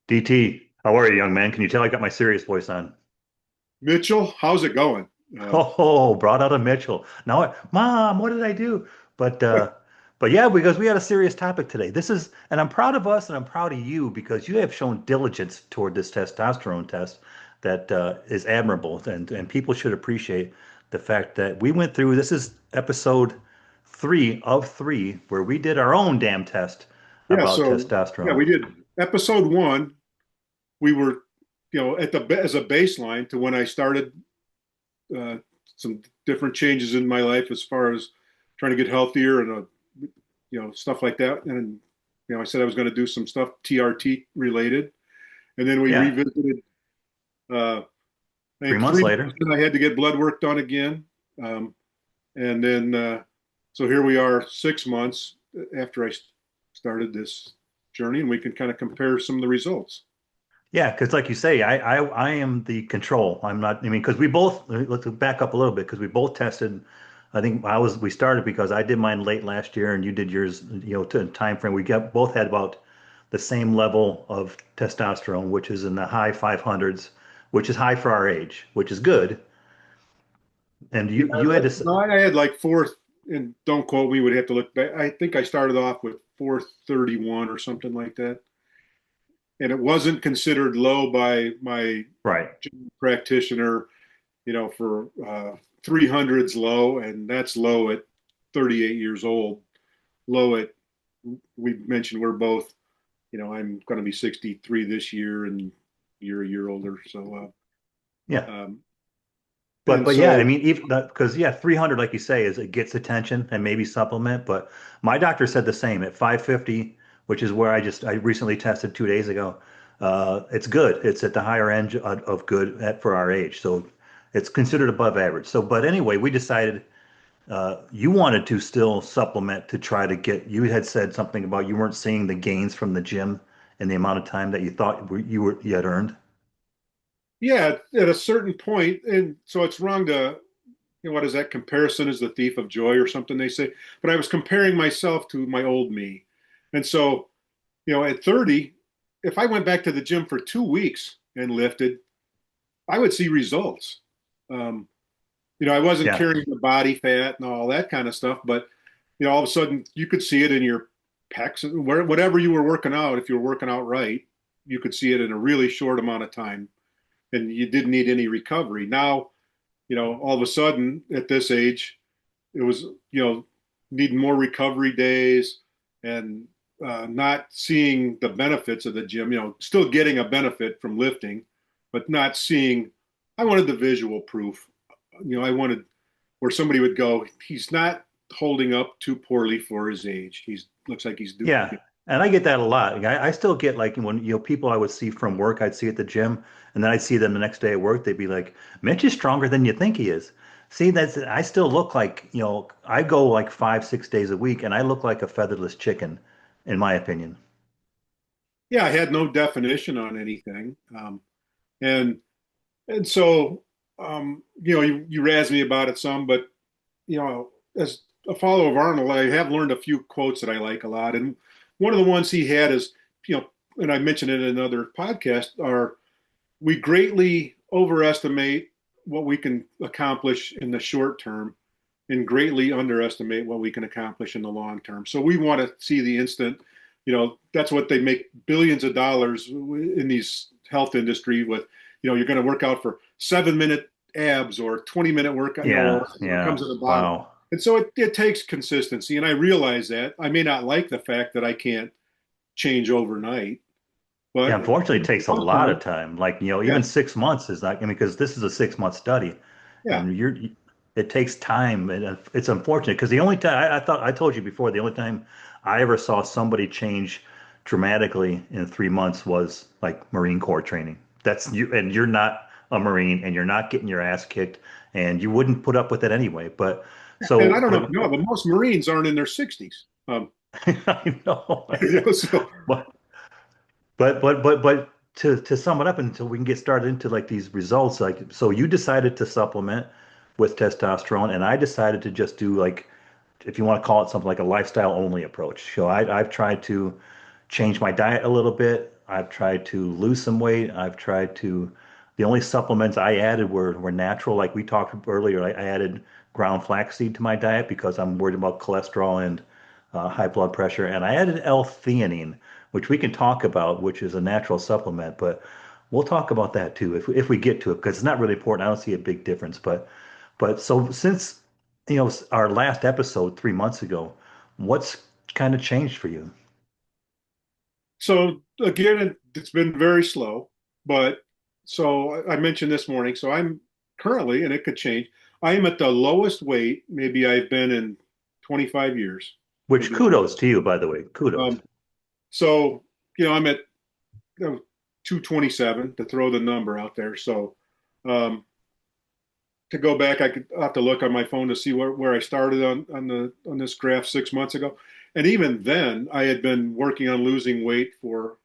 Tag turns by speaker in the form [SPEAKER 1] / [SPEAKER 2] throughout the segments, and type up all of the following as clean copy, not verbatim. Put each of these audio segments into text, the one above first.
[SPEAKER 1] DT, how are you, young man? Can you tell I got my serious voice on?
[SPEAKER 2] Mitchell, how's it going?
[SPEAKER 1] Oh, brought out a Mitchell. Now, Mom, what did I do? But uh, but yeah, because we had a serious topic today. And I'm proud of us, and I'm proud of you because you have shown diligence toward this testosterone test that is admirable, and people should appreciate the fact that we went through. This is episode 3 of 3, where we did our own damn test
[SPEAKER 2] yeah,
[SPEAKER 1] about
[SPEAKER 2] so yeah,
[SPEAKER 1] testosterone.
[SPEAKER 2] we did episode one. We were, at as a baseline to when I started uh, some different changes in my life as far as trying to get healthier and stuff like that. And I said I was going to do some stuff TRT related, and then we
[SPEAKER 1] Yeah,
[SPEAKER 2] revisited. Uh, I
[SPEAKER 1] three
[SPEAKER 2] think
[SPEAKER 1] months
[SPEAKER 2] 3 months,
[SPEAKER 1] later.
[SPEAKER 2] and I had to get blood work done again. Um, and then so here we are 6 months after I started this journey, and we can kind of compare some of the results.
[SPEAKER 1] Yeah, because like you say, I am the control. I'm not, I mean, because we both, let's back up a little bit, because we both tested. I think we started because I did mine late last year and you did yours, to time frame. Both had about the same level of testosterone, which is in the high 500s, which is high for our age, which is good. And
[SPEAKER 2] Yeah,
[SPEAKER 1] you had to,
[SPEAKER 2] no, I had like fourth, and don't quote me, would have to look back. I think I started off with 431 or something like that. And it wasn't considered low by my
[SPEAKER 1] right.
[SPEAKER 2] general practitioner, for 300s low, and that's low at 38 years old. Low at, we mentioned we're both, I'm going to be 63 this year, and you're a year older. So,
[SPEAKER 1] Yeah.
[SPEAKER 2] um,
[SPEAKER 1] But
[SPEAKER 2] and
[SPEAKER 1] yeah, I
[SPEAKER 2] so,
[SPEAKER 1] mean, even because yeah, 300, like you say, is it gets attention and maybe supplement. But my doctor said the same at 550, which is where I recently tested 2 days ago. It's good. It's at the higher end of good for our age, so it's considered above average. So, but anyway, we decided you wanted to still supplement to try to get. You had said something about you weren't seeing the gains from the gym and the amount of time that you thought you had earned.
[SPEAKER 2] yeah, at a certain point, and so it's wrong to, what is that? Comparison is the thief of joy or something they say. But I was comparing myself to my old me. And so, at 30, if I went back to the gym for 2 weeks and lifted, I would see results. Um, I wasn't
[SPEAKER 1] Yeah.
[SPEAKER 2] carrying the body fat and all that kind of stuff, but all of a sudden you could see it in your pecs, whatever you were working out. If you were working out right, you could see it in a really short amount of time, and you didn't need any recovery. Now, all of a sudden at this age, it was, needing more recovery days and not seeing the benefits of the gym, still getting a benefit from lifting, but not seeing. I wanted the visual proof. I wanted where somebody would go, he's not holding up too poorly for his age. He's looks like he's doing.
[SPEAKER 1] Yeah. And I get that a lot. I still get like when people I would see from work, I'd see at the gym, and then I'd see them the next day at work. They'd be like, "Mitch is stronger than you think he is." See, I still look like I go like 5, 6 days a week, and I look like a featherless chicken, in my opinion.
[SPEAKER 2] Yeah, I had no definition on anything, and so you razz me about it some, but as a follower of Arnold, I have learned a few quotes that I like a lot. And one of the ones he had is, and I mentioned it in another podcast, are we greatly overestimate what we can accomplish in the short term and greatly underestimate what we can accomplish in the long term. So we want to see the instant, that's what they make billions of dollars in these health industry with, you're going to work out for 7 minute abs or 20-minute workout,
[SPEAKER 1] Yeah,
[SPEAKER 2] it
[SPEAKER 1] yeah.
[SPEAKER 2] comes at the bottom.
[SPEAKER 1] Wow.
[SPEAKER 2] And so it takes consistency. And I realize that I may not like the fact that I can't change overnight,
[SPEAKER 1] Yeah,
[SPEAKER 2] but
[SPEAKER 1] unfortunately, it takes a lot of
[SPEAKER 2] time,
[SPEAKER 1] time. Like,
[SPEAKER 2] yeah,
[SPEAKER 1] even 6 months is not, I mean, because this is a 6 month study
[SPEAKER 2] yeah,
[SPEAKER 1] and it takes time. And it's unfortunate because the only time I thought I told you before, the only time I ever saw somebody change dramatically in 3 months was like Marine Corps training. That's you, and you're not a Marine and you're not getting your ass kicked and you wouldn't put up with it anyway. But
[SPEAKER 2] and
[SPEAKER 1] so,
[SPEAKER 2] I don't know if you know, but most Marines aren't in their 60s.
[SPEAKER 1] I know,
[SPEAKER 2] So
[SPEAKER 1] but but to sum it up until we can get started into like these results, like so you decided to supplement with testosterone, and I decided to just do like if you want to call it something like a lifestyle only approach. So I've tried to change my diet a little bit. I've tried to lose some weight. The only supplements I added were natural. Like we talked earlier, I added ground flaxseed to my diet because I'm worried about cholesterol and high blood pressure. And I added L-theanine, which we can talk about, which is a natural supplement, but we'll talk about that too if we get to it because it's not really important. I don't see a big difference, but so since our last episode 3 months ago, what's kind of changed for you?
[SPEAKER 2] So again, it's been very slow, but so I mentioned this morning. So I'm currently, and it could change. I am at the lowest weight maybe I've been in 25 years,
[SPEAKER 1] Which
[SPEAKER 2] maybe a little.
[SPEAKER 1] kudos to you, by the way. Kudos.
[SPEAKER 2] Um, so I'm at 227 to throw the number out there. So um, to go back, I have to look on my phone to see where I started on this graph 6 months ago. And even then, I had been working on losing weight for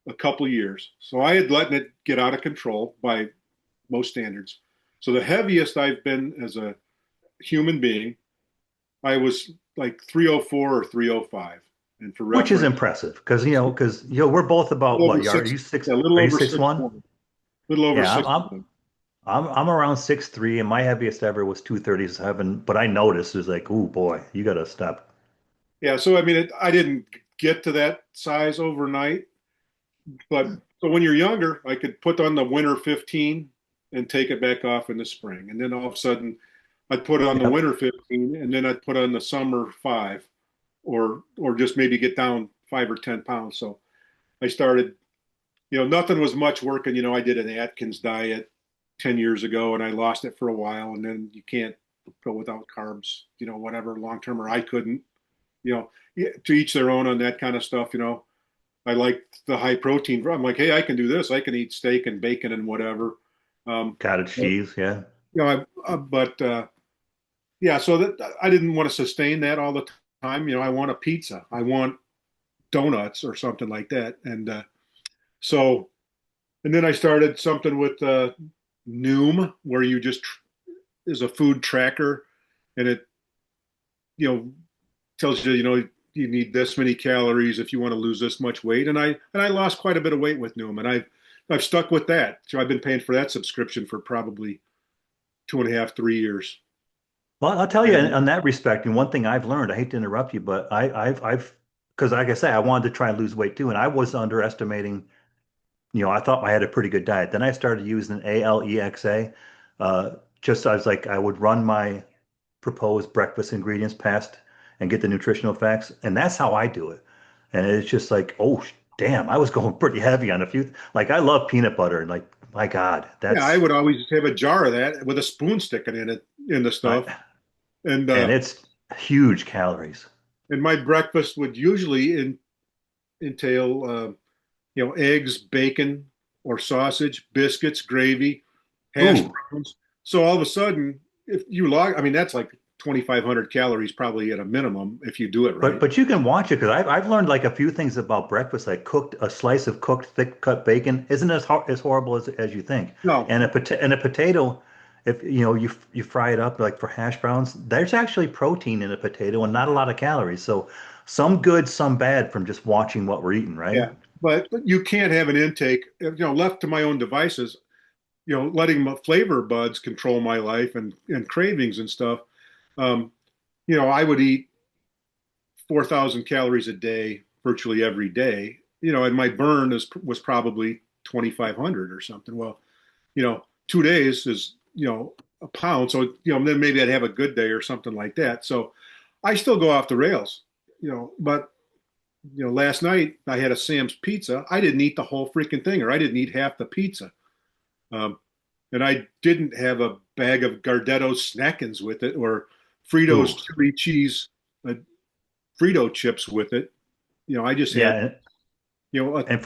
[SPEAKER 2] a couple of years. So I had letting it get out of control by most standards. So the heaviest I've been as a human being, I was like 304 or 305. And for
[SPEAKER 1] Which is
[SPEAKER 2] reference,
[SPEAKER 1] impressive because we're both
[SPEAKER 2] a
[SPEAKER 1] about
[SPEAKER 2] little over
[SPEAKER 1] what? Are
[SPEAKER 2] six,
[SPEAKER 1] you six?
[SPEAKER 2] yeah, a
[SPEAKER 1] Are
[SPEAKER 2] little
[SPEAKER 1] you
[SPEAKER 2] over
[SPEAKER 1] 6'1"?
[SPEAKER 2] 6'1", little over
[SPEAKER 1] Yeah,
[SPEAKER 2] 6'1".
[SPEAKER 1] I'm around 6'3", and my heaviest ever was 237. But I noticed it was like, oh boy, you got to stop.
[SPEAKER 2] Yeah, so I mean, I didn't get to that size overnight, but so when you're younger, I could put on the winter 15 and take it back off in the spring, and then all of a sudden, I'd put on the
[SPEAKER 1] Yep.
[SPEAKER 2] winter 15, and then I'd put on the summer 5, or just maybe get down 5 or 10 pounds. So I started, nothing was much working. I did an Atkins diet 10 years ago, and I lost it for a while, and then you can't go without carbs, whatever long term, or I couldn't. To each their own on that kind of stuff. I like the high protein. I'm like, hey, I can do this. I can eat steak and bacon and whatever.
[SPEAKER 1] Cottage
[SPEAKER 2] But,
[SPEAKER 1] cheese. Yeah.
[SPEAKER 2] but yeah, so that I didn't want to sustain that all the time. I want a pizza. I want donuts or something like that. So, and then I started something with Noom, where you just is a food tracker, and it you know tells you you need this many calories if you want to lose this much weight. And I lost quite a bit of weight with Noom, and I've stuck with that. So I've been paying for that subscription for probably 2.5, 3 years.
[SPEAKER 1] Well, I'll tell you
[SPEAKER 2] And
[SPEAKER 1] on that respect, and one thing I've learned, I hate to interrupt you, but because like I say, I wanted to try and lose weight too, and I was underestimating. I thought I had a pretty good diet. Then I started using ALEXA. Uh, just I was like, I would run my proposed breakfast ingredients past and get the nutritional facts, and that's how I do it. And it's just like, oh damn, I was going pretty heavy on a few. Like I love peanut butter, and like my God,
[SPEAKER 2] yeah, I
[SPEAKER 1] that's
[SPEAKER 2] would always have a jar of that with a spoon sticking in it in the stuff.
[SPEAKER 1] I,
[SPEAKER 2] And
[SPEAKER 1] and it's huge calories.
[SPEAKER 2] my breakfast would usually entail eggs, bacon or sausage, biscuits, gravy, hash
[SPEAKER 1] Ooh,
[SPEAKER 2] browns. So all of a sudden, if you log, I mean, that's like 2,500 calories probably at a minimum if you do it
[SPEAKER 1] but
[SPEAKER 2] right.
[SPEAKER 1] but you can watch it because I've learned like a few things about breakfast. Like cooked a slice of cooked thick cut bacon isn't as horrible as you think.
[SPEAKER 2] No,
[SPEAKER 1] And a potato, if you fry it up like for hash browns, there's actually protein in a potato and not a lot of calories. So some good, some bad from just watching what we're eating, right?
[SPEAKER 2] yeah, but you can't have an intake. Left to my own devices. Letting my flavor buds control my life and cravings and stuff. Um, I would eat 4,000 calories a day virtually every day. And my burn was probably 2,500 or something. Well, 2 days is a pound. So then maybe I'd have a good day or something like that. So I still go off the rails. But last night I had a Sam's pizza. I didn't eat the whole freaking thing, or I didn't eat half the pizza. Um, and I didn't have a bag of Gardetto's Snackins with it, or
[SPEAKER 1] Ooh,
[SPEAKER 2] Fritos chili cheese uh, Frito chips with it. I just
[SPEAKER 1] yeah.
[SPEAKER 2] had you know a,
[SPEAKER 1] And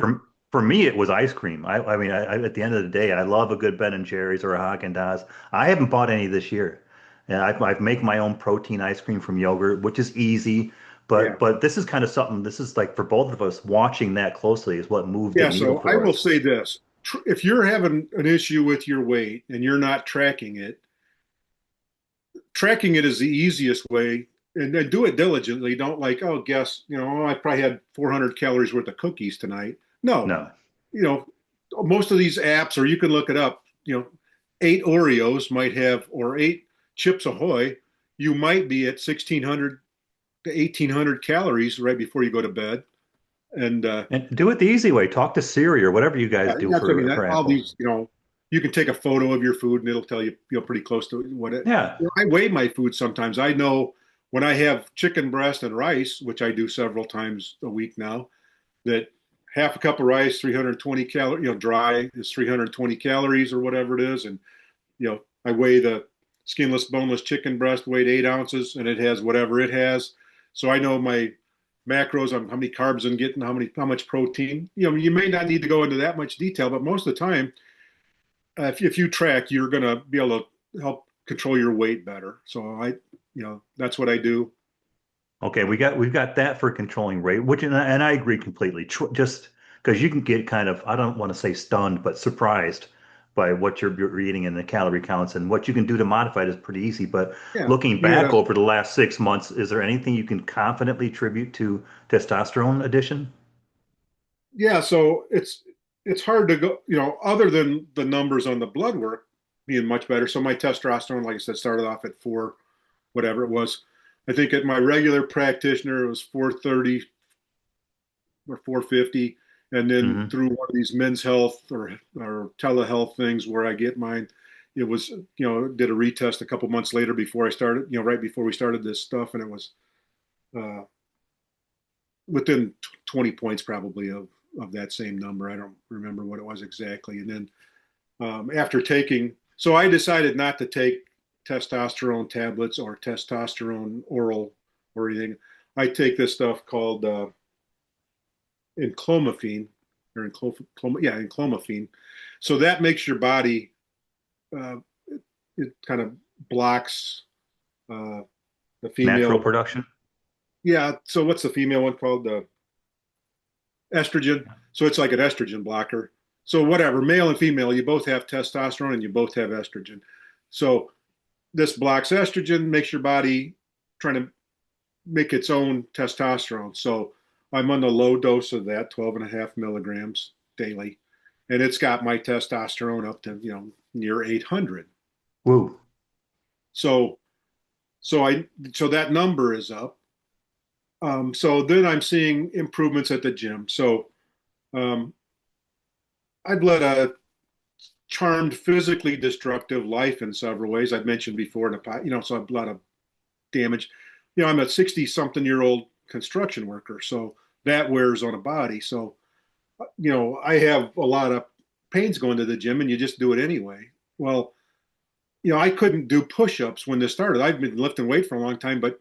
[SPEAKER 1] for me, it was ice cream. I mean, at the end of the day, I love a good Ben and Jerry's or a Haagen-Dazs. I haven't bought any this year, and I've make my own protein ice cream from yogurt, which is easy.
[SPEAKER 2] yeah.
[SPEAKER 1] But this is kind of something. This is like for both of us watching that closely is what moved the
[SPEAKER 2] Yeah,
[SPEAKER 1] needle
[SPEAKER 2] so I
[SPEAKER 1] for
[SPEAKER 2] will
[SPEAKER 1] us.
[SPEAKER 2] say this. If you're having an issue with your weight and you're not tracking it is the easiest way, and then do it diligently. Don't like, oh, guess, I probably had 400 calories worth of cookies tonight. No,
[SPEAKER 1] No.
[SPEAKER 2] you know, most of these apps, or you can look it up, eight Oreos might have, or eight Chips Ahoy, you might be at 1,600 to 1,800 calories right before you go to bed. And
[SPEAKER 1] And do it the easy way. Talk to Siri or whatever you guys
[SPEAKER 2] yeah,
[SPEAKER 1] do
[SPEAKER 2] that's what I mean.
[SPEAKER 1] for
[SPEAKER 2] All
[SPEAKER 1] Apple.
[SPEAKER 2] these, you can take a photo of your food and it'll tell you, pretty close to what it.
[SPEAKER 1] Yeah.
[SPEAKER 2] I weigh my food sometimes. I know when I have chicken breast and rice, which I do several times a week now, that half a cup of rice, 320 calories, dry is 320 calories or whatever it is. And, I weigh the skinless, boneless chicken breast, weighed 8 ounces, and it has whatever it has. So I know my macros on how many carbs I'm getting, how much protein. You may not need to go into that much detail, but most of the time, if you track, you're going to be able to help control your weight better. So that's what I do.
[SPEAKER 1] Okay, we've got that for controlling rate, which and I agree completely. Just because you can get kind of, I don't want to say stunned, but surprised by what you're eating and the calorie counts and what you can do to modify it is pretty easy. But
[SPEAKER 2] Yeah.
[SPEAKER 1] looking
[SPEAKER 2] We had
[SPEAKER 1] back
[SPEAKER 2] a
[SPEAKER 1] over the last 6 months, is there anything you can confidently attribute to testosterone addition?
[SPEAKER 2] Yeah, so it's hard to go, other than the numbers on the blood work being much better. So my testosterone, like I said, started off at four, whatever it was. I think at my regular practitioner it was 430 or 450, and then
[SPEAKER 1] Hmm.
[SPEAKER 2] through one of these men's health or telehealth things where I get mine, it was did a retest a couple months later before I started, right before we started this stuff, and it was uh, within 20 points probably of that same number. I don't remember what it was exactly. And then after taking, so I decided not to take testosterone tablets or testosterone oral or anything. I take this stuff called enclomiphene enclomiphene. So that makes your body, uh, it kind of blocks uh, the
[SPEAKER 1] Natural
[SPEAKER 2] female.
[SPEAKER 1] production?
[SPEAKER 2] Yeah. So what's the female one called? The estrogen. So it's like an estrogen blocker. So whatever, male and female, you both have testosterone and you both have estrogen. So this blocks estrogen, makes your body trying to make its own testosterone. So I'm on the low dose of that, 12 and a half milligrams daily. And it's got my testosterone up to, near 800.
[SPEAKER 1] Woo.
[SPEAKER 2] So, so that number is up. So then I'm seeing improvements at the gym. So, um, I've led a charmed, physically destructive life in several ways. I've mentioned before in the past, so I've a lot of damage. I'm a 60 something year old construction worker, so that wears on a body. So, I have a lot of pains going to the gym and you just do it anyway. Well, I couldn't do push ups when this started. I've been lifting weight for a long time, but,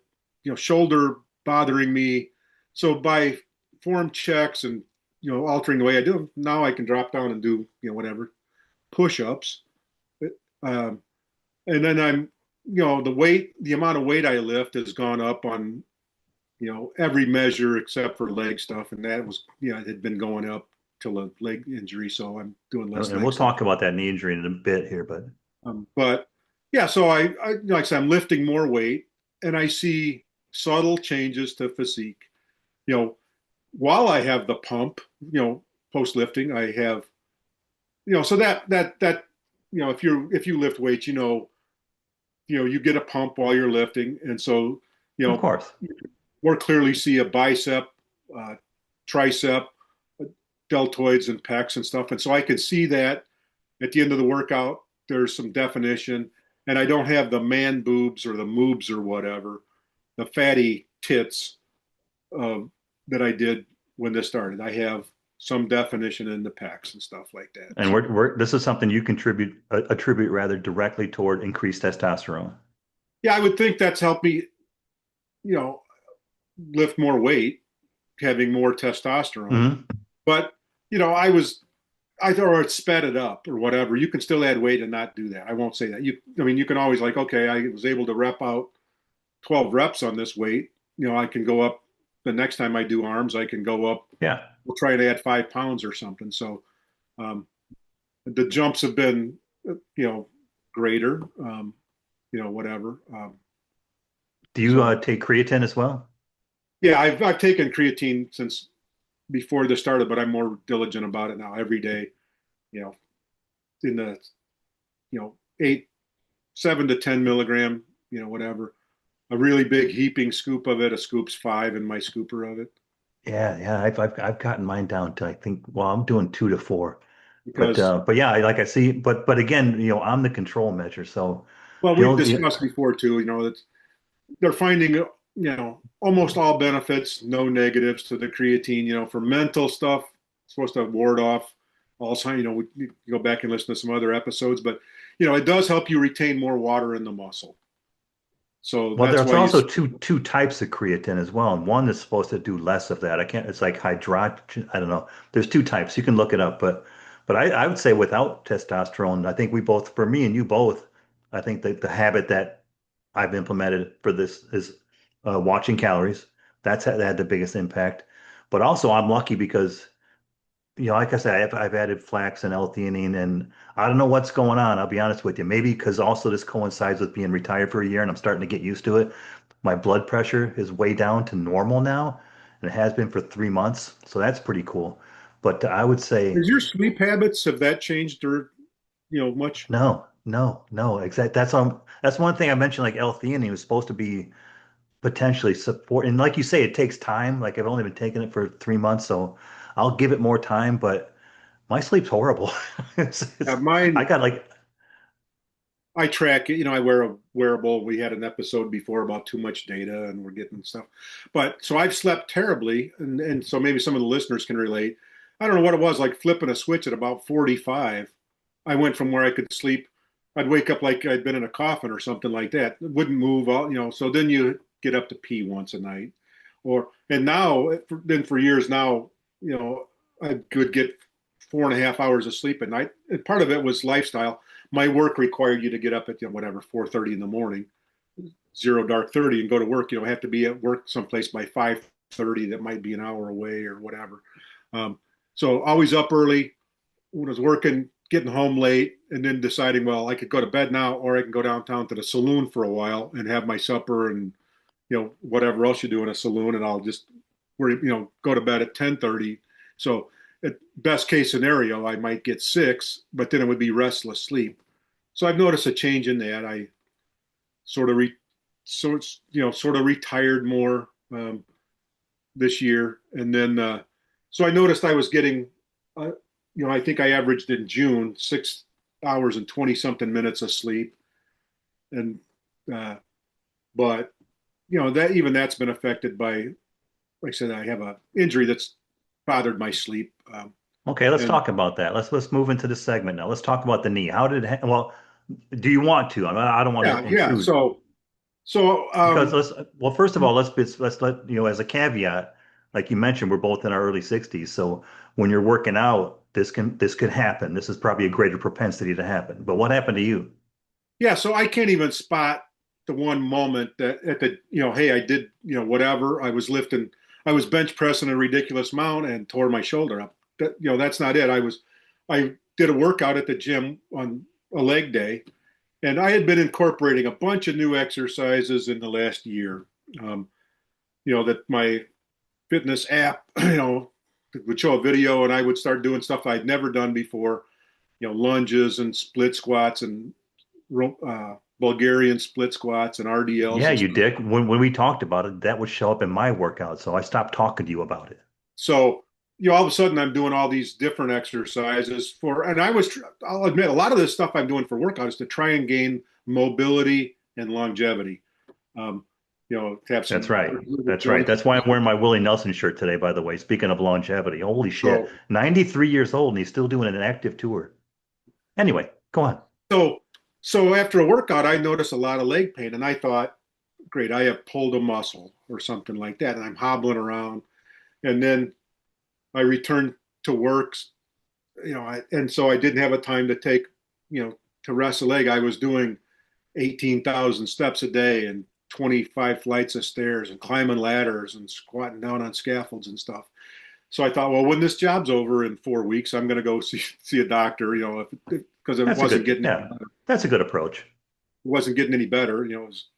[SPEAKER 2] shoulder bothering me. So by form checks and, altering the way I do them, now I can drop down and do, whatever push-ups. Um, and then the amount of weight I lift has gone up on, every measure except for leg stuff. And that was, it had been going up till a leg injury. So I'm doing less
[SPEAKER 1] And we'll
[SPEAKER 2] leg stuff.
[SPEAKER 1] talk about that knee injury in a bit here, but
[SPEAKER 2] But yeah, so I, like I said, I'm lifting more weight and I see subtle changes to physique. You know, while I have the pump, post lifting, I have, so that, if you lift weights, you get a pump while you're lifting, and so you
[SPEAKER 1] of
[SPEAKER 2] know
[SPEAKER 1] course.
[SPEAKER 2] more clearly see a bicep, uh, tricep, deltoids, and pecs and stuff, and so I can see that at the end of the workout. There's some definition, and I don't have the man boobs or the moobs or whatever, the fatty tits uh, that I did when this started. I have some definition in the pecs and stuff like that.
[SPEAKER 1] And
[SPEAKER 2] So
[SPEAKER 1] this is something you contribute attribute rather directly toward increased testosterone.
[SPEAKER 2] yeah, I would think that's helped me, you know, lift more weight, having more testosterone.
[SPEAKER 1] Hmm.
[SPEAKER 2] But I thought it sped it up or whatever. You can still add weight and not do that. I won't say that. I mean, you can always like, okay, I was able to rep out 12 reps on this weight. I can go up the next time I do arms. I can go up.
[SPEAKER 1] Yeah.
[SPEAKER 2] We'll try to add 5 pounds or something. So um, the jumps have been, greater. Whatever.
[SPEAKER 1] Do you
[SPEAKER 2] So
[SPEAKER 1] take creatine as well?
[SPEAKER 2] yeah, I've taken creatine since before this started, but I'm more diligent about it now every day. You know, in the eight, 7 to 10 milligram, whatever. A really big heaping scoop of it. A scoop's five in my scooper of it
[SPEAKER 1] Yeah, yeah, I've gotten mine down to I think well, I'm doing 2 to 4.
[SPEAKER 2] because
[SPEAKER 1] But yeah, like I see, but again, I'm the control measure. So
[SPEAKER 2] well,
[SPEAKER 1] the
[SPEAKER 2] we've
[SPEAKER 1] only
[SPEAKER 2] discussed before too. That they're finding almost all benefits, no negatives to the creatine. For mental stuff, it's supposed to ward off Alzheimer's. We go back and listen to some other episodes, but it does help you retain more water in the muscle. So
[SPEAKER 1] well,
[SPEAKER 2] that's
[SPEAKER 1] there's
[SPEAKER 2] why you
[SPEAKER 1] also two types of creatine as well, and one is supposed to do less of that. I can't. It's like hydrogen. I don't know. There's two types. You can look it up, but I would say without testosterone, I think we both, for me and you both, I think that the habit that I've implemented for this is watching calories. That had the biggest impact. But also, I'm lucky because like I said, I've added flax and L-theanine, and I don't know what's going on. I'll be honest with you. Maybe because also this coincides with being retired for a year, and I'm starting to get used to it. My blood pressure is way down to normal now, and it has been for 3 months, so that's pretty cool. But I would say
[SPEAKER 2] is your sleep habits have that changed or much?
[SPEAKER 1] no, no, no. Exactly. That's one thing I mentioned. Like L-theanine was supposed to be potentially support, and like you say, it takes time. Like I've only been taking it for 3 months, so I'll give it more time. But my sleep's horrible. I
[SPEAKER 2] Mine,
[SPEAKER 1] got like
[SPEAKER 2] I track it. I wear a wearable. We had an episode before about too much data and we're getting stuff. But so I've slept terribly. And so maybe some of the listeners can relate. I don't know what it was, like flipping a switch at about 45. I went from where I could sleep. I'd wake up like I'd been in a coffin or something like that. It wouldn't move all, so then you get up to pee once a night. And now, then for years now, I could get 4.5 hours of sleep at night. And part of it was lifestyle. My work required you to get up at whatever 4:30 in the morning, zero dark 30, and go to work. Have to be at work someplace by 5:30. That might be an hour away or whatever. Um, so always up early when I was working, getting home late, and then deciding, well, I could go to bed now, or I can go downtown to the saloon for a while and have my supper and whatever else you do in a saloon, and I'll just go to bed at 10:30. So at best case scenario, I might get six, but then it would be restless sleep. So I've noticed a change in that. I sort of sort of retired more this year, and then so I noticed I was getting, I think I averaged in June 6 hours and 20 something minutes of sleep, and uh, but that even that's been affected by, like I said, I have a injury that's bothered my sleep,
[SPEAKER 1] okay, let's
[SPEAKER 2] and
[SPEAKER 1] talk about that. Let's move into the segment now. Let's talk about the knee. How did it well, do you want to? I don't want
[SPEAKER 2] yeah,
[SPEAKER 1] to
[SPEAKER 2] yeah.
[SPEAKER 1] intrude
[SPEAKER 2] So
[SPEAKER 1] because first of all, let's let as a caveat, like you mentioned, we're both in our early 60s. So when you're working out, this could happen. This is probably a greater propensity to happen. But what happened to you?
[SPEAKER 2] yeah, so I can't even spot the one moment that at the hey, I did whatever I was lifting, I was bench pressing a ridiculous amount and tore my shoulder up. That's not it. I did a workout at the gym on a leg day, and I had been incorporating a bunch of new exercises in the last year. Um, that my fitness app, would show a video, and I would start doing stuff I'd never done before. Lunges and split squats and Bulgarian split squats and RDLs
[SPEAKER 1] Yeah,
[SPEAKER 2] and
[SPEAKER 1] you
[SPEAKER 2] stuff.
[SPEAKER 1] dick. When we talked about it, that would show up in my workout. So I stopped talking to you about it.
[SPEAKER 2] So, all of a sudden I'm doing all these different exercises and I'll admit, a lot of this stuff I'm doing for workout is to try and gain mobility and longevity. Um, to have
[SPEAKER 1] That's
[SPEAKER 2] some
[SPEAKER 1] right. That's right.
[SPEAKER 2] joints.
[SPEAKER 1] That's why I'm wearing my Willie Nelson shirt today, by the way. Speaking of longevity, holy shit.
[SPEAKER 2] So,
[SPEAKER 1] 93 years old and he's still doing an active tour. Anyway, go on.
[SPEAKER 2] so, so after a workout, I noticed a lot of leg pain, and I thought, great, I have pulled a muscle or something like that, and I'm hobbling around. And then I returned to work, and so I didn't have a time to take, to rest a leg. I was doing 18,000 steps a day and 25 flights of stairs and climbing ladders and squatting down on scaffolds and stuff. So I thought, well, when this job's over in 4 weeks, I'm going to go see a doctor, because it
[SPEAKER 1] That's a
[SPEAKER 2] wasn't
[SPEAKER 1] good,
[SPEAKER 2] getting
[SPEAKER 1] yeah, that's a good approach.
[SPEAKER 2] any better. It was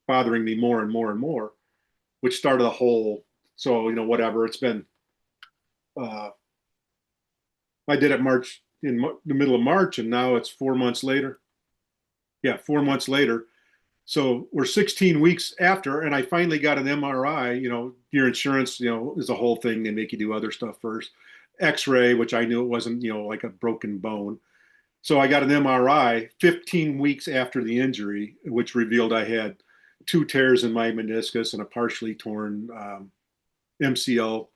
[SPEAKER 2] bothering me more and more and more, which started a whole. So whatever. It's been I did it March in the middle of March, and now it's 4 months later. Yeah, 4 months later. So we're 16 weeks after, and I finally got an MRI. Your insurance, is a whole thing. They make you do other stuff first. X-ray, which I knew it wasn't, like a broken bone. So I got an MRI 15 weeks after the injury, which revealed I had two tears in my meniscus and a partially torn MCL,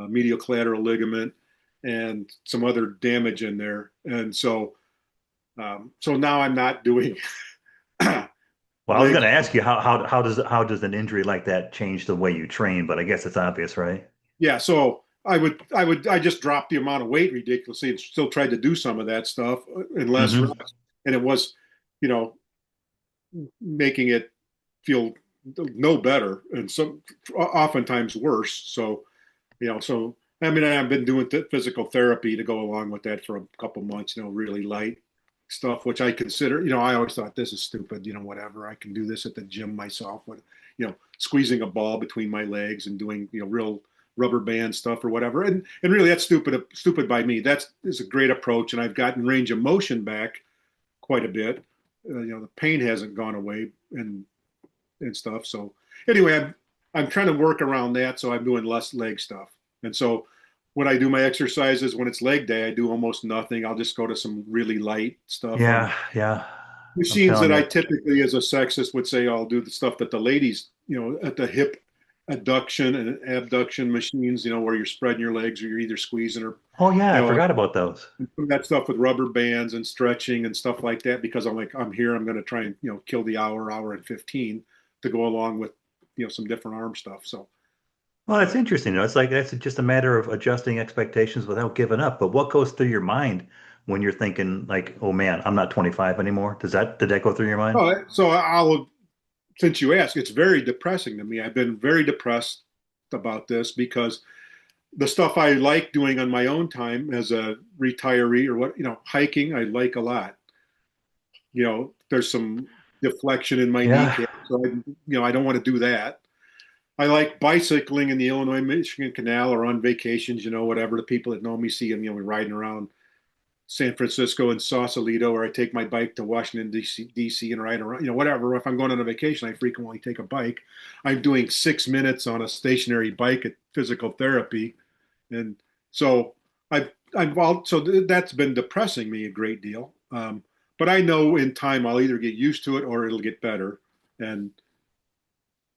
[SPEAKER 2] medial collateral ligament, and some other damage in there. And so now I'm not doing
[SPEAKER 1] Well, I was going
[SPEAKER 2] legs.
[SPEAKER 1] to ask you how does an injury like that change the way you train, but I guess it's obvious, right?
[SPEAKER 2] Yeah, so I just dropped the amount of weight ridiculously and still tried to do some of that stuff in less
[SPEAKER 1] Hmm.
[SPEAKER 2] reps, and it was, you know, making it feel no better and some oftentimes worse. So I mean, I've been doing physical therapy to go along with that for a couple months, really light stuff, which I consider, I always thought this is stupid, whatever. I can do this at the gym myself with, squeezing a ball between my legs and doing, real rubber band stuff or whatever. And really that's stupid by me. That is a great approach. And I've gotten range of motion back quite a bit. The pain hasn't gone away and stuff. So anyway, I'm trying to work around that. So I'm doing less leg stuff. And so when I do my exercises, when it's leg day, I do almost nothing. I'll just go to some really light stuff on
[SPEAKER 1] Yeah, yeah. I'm
[SPEAKER 2] machines
[SPEAKER 1] telling
[SPEAKER 2] that I
[SPEAKER 1] you.
[SPEAKER 2] typically, as a sexist, would say I'll do the stuff that the ladies, at the hip adduction and abduction machines, where you're spreading your legs or you're either squeezing or,
[SPEAKER 1] Oh yeah,
[SPEAKER 2] you
[SPEAKER 1] I
[SPEAKER 2] know,
[SPEAKER 1] forgot about those.
[SPEAKER 2] that stuff with rubber bands and stretching and stuff like that, because I'm like, I'm here, I'm going to try and, kill the hour and 15 to go along with, some different arm stuff. So,
[SPEAKER 1] Well, it's interesting. It's like that's just a matter of adjusting expectations without giving up. But what goes through your mind when you're thinking like, "Oh man, I'm not 25 anymore"? Did that go through your mind?
[SPEAKER 2] so since you ask, it's very depressing to me. I've been very depressed about this because the stuff I like doing on my own time as a retiree or what, hiking, I like a lot. There's some deflection in my
[SPEAKER 1] Yeah.
[SPEAKER 2] kneecap, so I don't want to do that. I like bicycling in the Illinois Michigan Canal or on vacations, whatever. The people that know me see them, riding around San Francisco and Sausalito, or I take my bike to Washington, D.C. and ride around, whatever. If I'm going on a vacation, I frequently take a bike. I'm doing 6 minutes on a stationary bike at physical therapy. And so that's been depressing me a great deal. But I know in time I'll either get used to it or it'll get better. And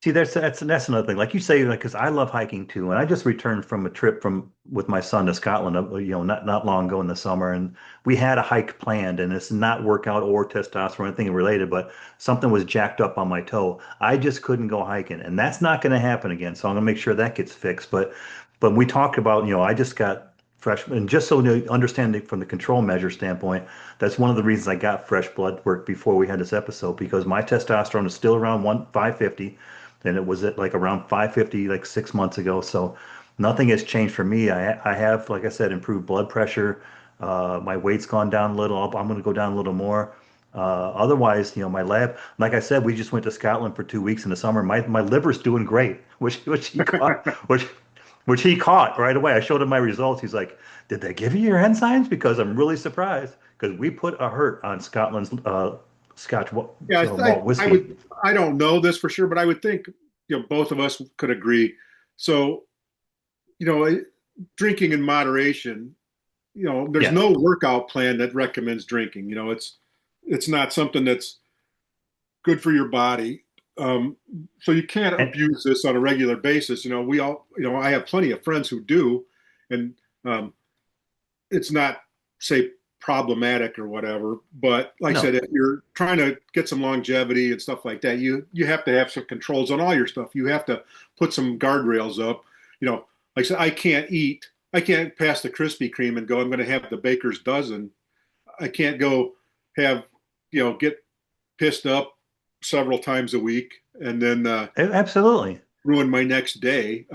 [SPEAKER 1] See, that's another thing. Like you say, like because I love hiking too, and I just returned from a trip from with my son to Scotland, not long ago in the summer, and we had a hike planned, and it's not workout or testosterone or anything related, but something was jacked up on my toe. I just couldn't go hiking, and that's not going to happen again. So I'm gonna make sure that gets fixed. But we talked about, I just got fresh, and just so you understand it from the control measure standpoint, that's one of the reasons I got fresh blood work before we had this episode because my testosterone is still around 550 and it was at like around 550 like 6 months ago. So nothing has changed for me. I have, like I said, improved blood pressure. My weight's gone down a little. I'm going to go down a little more. Otherwise, my lab, like I said, we just went to Scotland for 2 weeks in the summer. My liver's doing great, which he caught, which he caught right away. I showed him my results. He's like, "Did they give you your enzymes?" Because I'm really surprised because we put a hurt on Scotland's Scotch
[SPEAKER 2] yeah,
[SPEAKER 1] malt
[SPEAKER 2] I
[SPEAKER 1] whiskey.
[SPEAKER 2] would, I don't know this for sure, but I would think, both of us could agree. So, you know, drinking in moderation, there's
[SPEAKER 1] Yeah.
[SPEAKER 2] no workout plan that recommends drinking. It's not something that's good for your body. Um, so you can't
[SPEAKER 1] And
[SPEAKER 2] abuse this on a regular basis. I have plenty of friends who do, and um, it's not, say, problematic or whatever. But like I
[SPEAKER 1] no,
[SPEAKER 2] said, if you're trying to get some longevity and stuff like that, you have to have some controls on all your stuff. You have to put some guardrails up. Like I said, I can't pass the Krispy Kreme and go, I'm going to have the baker's dozen. I can't go have, get pissed up several times a week and then
[SPEAKER 1] absolutely.
[SPEAKER 2] ruin my next day.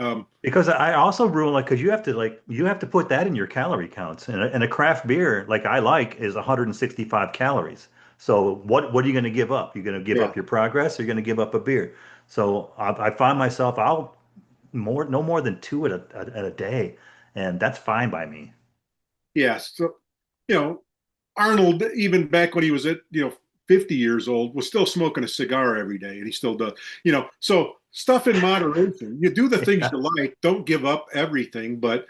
[SPEAKER 1] Because I also ruin like because you have to put that in your calorie counts. And a craft beer like I like is 165 calories. So what are you going to give up? You're going to give
[SPEAKER 2] Yeah.
[SPEAKER 1] up your progress, or you're going to give up a beer. So I find myself I'll no more than two at a day. and that's fine by me.
[SPEAKER 2] Yeah. So, you know, Arnold, even back when he was at, 50 years old, was still smoking a cigar every day, and he still does. So stuff in moderation. You do the things
[SPEAKER 1] Yeah.
[SPEAKER 2] you like. Don't give up everything. But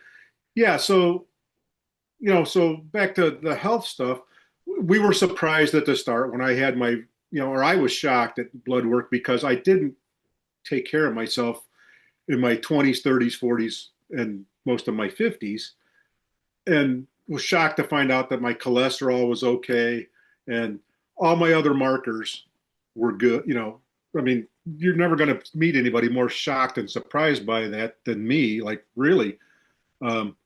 [SPEAKER 2] yeah, so back to the health stuff. We were surprised at the start when I had or I was shocked at blood work because I didn't take care of myself in my 20s, 30s, 40s, and most of my 50s, and was shocked to find out that my cholesterol was okay and all my other markers were good. I mean, you're never going to meet anybody more shocked and surprised by that than me. Like, really. Um,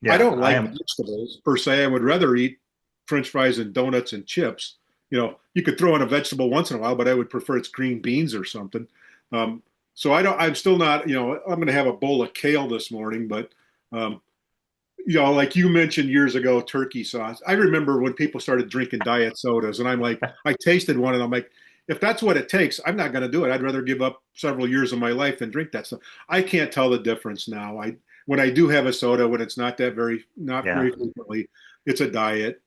[SPEAKER 2] I
[SPEAKER 1] Yeah,
[SPEAKER 2] don't
[SPEAKER 1] I
[SPEAKER 2] like
[SPEAKER 1] am.
[SPEAKER 2] vegetables per se. I would rather eat French fries and donuts and chips. You could throw in a vegetable once in a while, but I would prefer it's green beans or something. Um, so I'm still not, I'm going to have a bowl of kale this morning, but um, like you mentioned years ago, turkey sauce. I remember when people started drinking diet sodas, and I'm like, I tasted one, and I'm like, if that's what it takes, I'm not going to do it. I'd rather give up several years of my life than drink that stuff. I can't tell the difference now. When I do have a soda, when it's not
[SPEAKER 1] Yeah,
[SPEAKER 2] very frequently, it's a diet.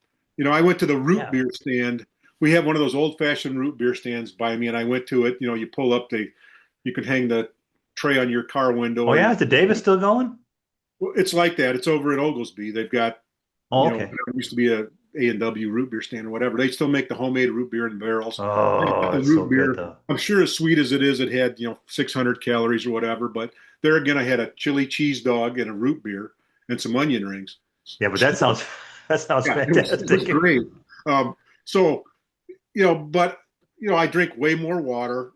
[SPEAKER 2] I went to the root
[SPEAKER 1] yeah.
[SPEAKER 2] beer stand. We have one of those old-fashioned root beer stands by me, and I went to it. You pull up you can hang the tray on your car window
[SPEAKER 1] Oh
[SPEAKER 2] or
[SPEAKER 1] yeah,
[SPEAKER 2] your.
[SPEAKER 1] is the Davis still going?
[SPEAKER 2] Well, it's like that. It's over at Oglesby. They've got,
[SPEAKER 1] Oh, okay.
[SPEAKER 2] it used to be A&W root beer stand or whatever. They still make the homemade root beer in barrels.
[SPEAKER 1] Oh,
[SPEAKER 2] The
[SPEAKER 1] it's so
[SPEAKER 2] root
[SPEAKER 1] good
[SPEAKER 2] beer,
[SPEAKER 1] though.
[SPEAKER 2] I'm sure as sweet as it is, it had, 600 calories or whatever. But there again, I had a chili cheese dog and a root beer and some onion rings.
[SPEAKER 1] Yeah, but that sounds that sounds
[SPEAKER 2] Yeah, it was
[SPEAKER 1] fantastic.
[SPEAKER 2] great. So, but, I drink way more water.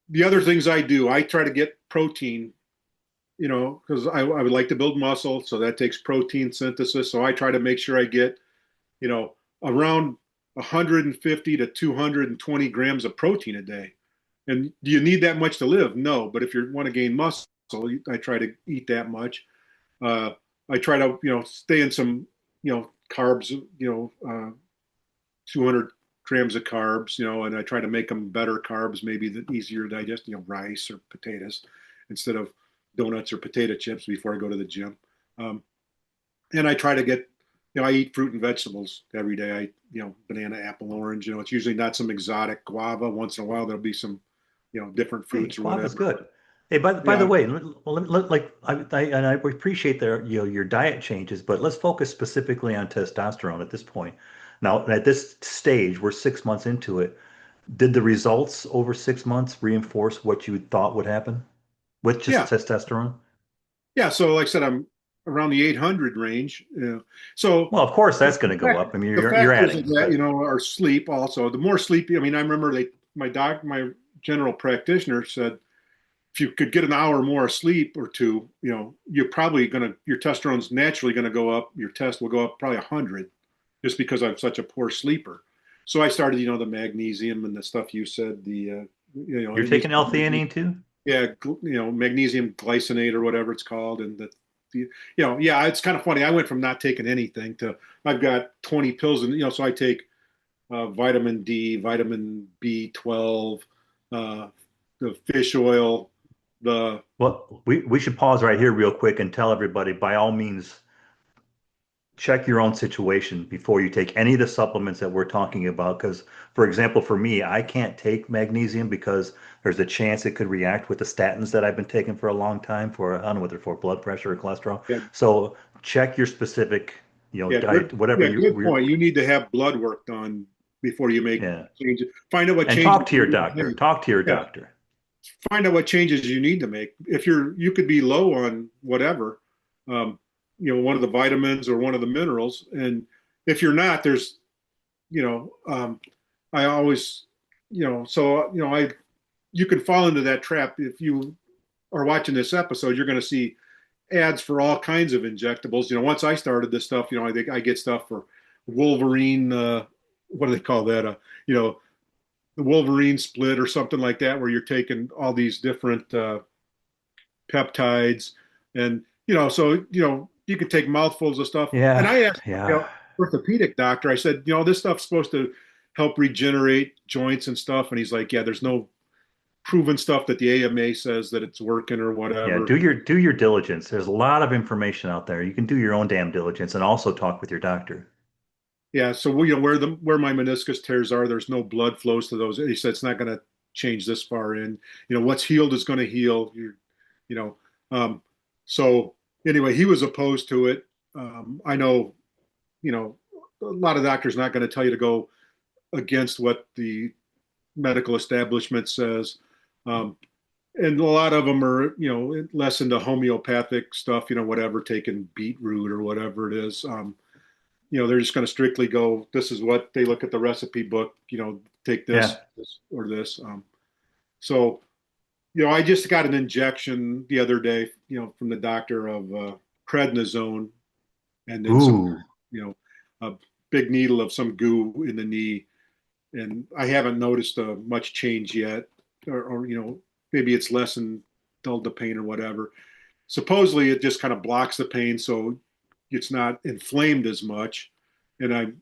[SPEAKER 2] The other things I do, I try to get protein, because I would like to build muscle. So that takes protein synthesis. So I try to make sure I get, around 150 to 220 grams of protein a day. And do you need that much to live? No. But if you want to gain muscle, I try to eat that much. Uh, I try to, stay in some, carbs, 200 grams of carbs, and I try to make them better carbs, maybe the easier to digest, rice or potatoes instead of donuts or potato chips before I go to the gym. Um, and I try to get, I eat fruit and vegetables every day. Banana, apple, orange. It's usually not some exotic guava. Once in a while, there'll be some, different
[SPEAKER 1] Hey,
[SPEAKER 2] fruits or
[SPEAKER 1] guava's
[SPEAKER 2] whatever.
[SPEAKER 1] good. Hey, by the
[SPEAKER 2] Yeah,
[SPEAKER 1] way, like I appreciate your diet changes, but let's focus specifically on testosterone at this point. Now, at this stage, we're 6 months into it. Did the results over 6 months reinforce what you thought would happen with just
[SPEAKER 2] yeah,
[SPEAKER 1] testosterone?
[SPEAKER 2] yeah. So, like I said, I'm around the 800 range. So
[SPEAKER 1] Well, of course,
[SPEAKER 2] the
[SPEAKER 1] that's going to go up. I mean,
[SPEAKER 2] the
[SPEAKER 1] you're
[SPEAKER 2] factors of
[SPEAKER 1] adding,
[SPEAKER 2] that,
[SPEAKER 1] but
[SPEAKER 2] are sleep also. The more sleepy, I mean, I remember my general practitioner said, if you could get an hour more sleep or two, you're probably your testosterone's naturally gonna go up. Your test will go up probably 100, just because I'm such a poor sleeper. So I started, the magnesium and the stuff you said,
[SPEAKER 1] you're
[SPEAKER 2] it needs
[SPEAKER 1] taking
[SPEAKER 2] to be,
[SPEAKER 1] L-theanine too?
[SPEAKER 2] yeah, magnesium glycinate or whatever it's called, and yeah, it's kind of funny. I went from not taking anything to I've got 20 pills, and so I take vitamin D, vitamin B12, uh, the fish oil, the
[SPEAKER 1] Well, we should pause right here real quick and tell everybody, by all means, check your own situation before you take any of the supplements that we're talking about. Because, for example, for me, I can't take magnesium because there's a chance it could react with the statins that I've been taking for a long time for, I don't know whether for blood pressure or cholesterol.
[SPEAKER 2] yeah,
[SPEAKER 1] So check your specific,
[SPEAKER 2] yeah,
[SPEAKER 1] diet, whatever
[SPEAKER 2] good
[SPEAKER 1] we're,
[SPEAKER 2] point. You need to have blood work done before you make
[SPEAKER 1] yeah.
[SPEAKER 2] changes. Find out what
[SPEAKER 1] And
[SPEAKER 2] changes
[SPEAKER 1] talk to
[SPEAKER 2] you
[SPEAKER 1] your
[SPEAKER 2] need to
[SPEAKER 1] doctor.
[SPEAKER 2] make.
[SPEAKER 1] Talk to your
[SPEAKER 2] Yeah,
[SPEAKER 1] doctor.
[SPEAKER 2] find out what changes you need to make. If you could be low on whatever, um, one of the vitamins or one of the minerals, and if you're not, there's, you know, um, I always, so you can fall into that trap if you are watching this episode. You're going to see ads for all kinds of injectables. Once I started this stuff, I think I get stuff for Wolverine. What do they call that? You know, the Wolverine split or something like that, where you're taking all these different peptides, and so you could take mouthfuls of stuff. And
[SPEAKER 1] Yeah.
[SPEAKER 2] I asked,
[SPEAKER 1] Yeah.
[SPEAKER 2] orthopedic doctor, I said, this stuff's supposed to help regenerate joints and stuff, and he's like, yeah, there's no proven stuff that the AMA says that it's working or
[SPEAKER 1] Yeah,
[SPEAKER 2] whatever.
[SPEAKER 1] do your diligence. There's a lot of information out there. You can do your own damn diligence and also talk with your doctor.
[SPEAKER 2] Yeah, so where my meniscus tears are, there's no blood flows to those. He said it's not going to change this far in. What's healed is going to heal. You know, um, so anyway, he was opposed to it. I know, a lot of doctors not going to tell you to go against what the medical establishment says. Um, and a lot of them are, less into homeopathic stuff, whatever, taking beetroot or whatever it is. They're just going to strictly go, this is what they look at the recipe book, take
[SPEAKER 1] Yeah.
[SPEAKER 2] this or this. So, I just got an injection the other day, from the doctor of prednisone and then some,
[SPEAKER 1] Ooh.
[SPEAKER 2] you know, a big needle of some goo in the knee. And I haven't noticed much change yet, or maybe it's lessened, dulled the pain or whatever. Supposedly, it just kind of blocks the pain, so it's not inflamed as much, and